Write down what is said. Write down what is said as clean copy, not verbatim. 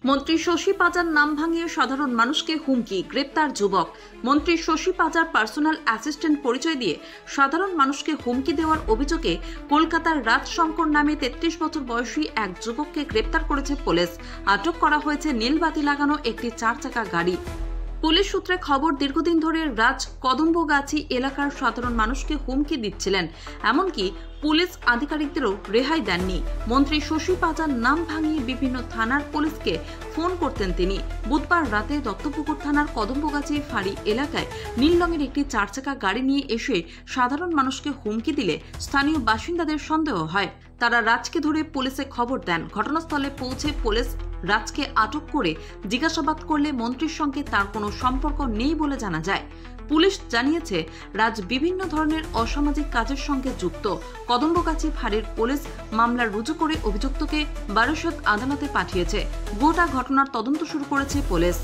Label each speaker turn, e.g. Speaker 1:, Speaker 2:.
Speaker 1: মন্ত্রী শশী পাজার নাম ভাঙিয়ে সাধারণ মানুষকে হুমকি, গ্রেপ্তার যুবক। মন্ত্রী শশী পাজার পার্সোনাল অ্যাসিস্ট্যান্ট পরিচয় দিয়ে সাধারণ মানুষকে হুমকি দেওয়ার অভিযোগে কলকাতার রাজশঙ্কর নামে 33 বছর বয়সী এক যুবককে গ্রেপ্তার করেছে পুলিশ। আটক করা হয়েছে নীলবাতি লাগানো একটি 4 চাকা গাড়ি। পুলিশ সূত্রে খবর, দীর্ঘদিন ধরে রাজ কদম্বগাছি এলাকার সাধারণ মানুষকে হুমকি দিচ্ছিলেন, এমনকি পুলিশ আধিকারিকদেরও রেহাই দেননি। মন্ত্রী শশী পাজার নাম ভাঙিয়ে বিভিন্ন থানার পুলিশকে ফোন করতেন তিনি। বুধবার রাতে দত্তপুকুর থানার কদম্বগাছি ফাঁড়ি এলাকায় নীল রঙের একটি 4 চাকা গাড়ি নিয়ে এসে সাধারণ মানুষকে হুমকি দিলে স্থানীয় বাসিন্দাদের সন্দেহ হয়। তারা রাজকে ধরে পুলিশে খবর দেন। ঘটনাস্থলে পৌঁছে পুলিশ রাজকে আটক করে জিজ্ঞাসাবাদ করলে মন্ত্রীর সঙ্গে তার কোনো সম্পর্ক নেই বলে জানা যায়। পুলিশ জানিয়েছে, রাজ বিভিন্ন ধরনের অসামাজিক কাজের সঙ্গে যুক্ত। কদম্বগাছি ফাঁড়ির পুলিশ মামলা রুজু করে অভিযুক্তকে বারাসত আদালতে পাঠিয়েছে। গোটা ঘটনার তদন্ত শুরু করেছে পুলিশ।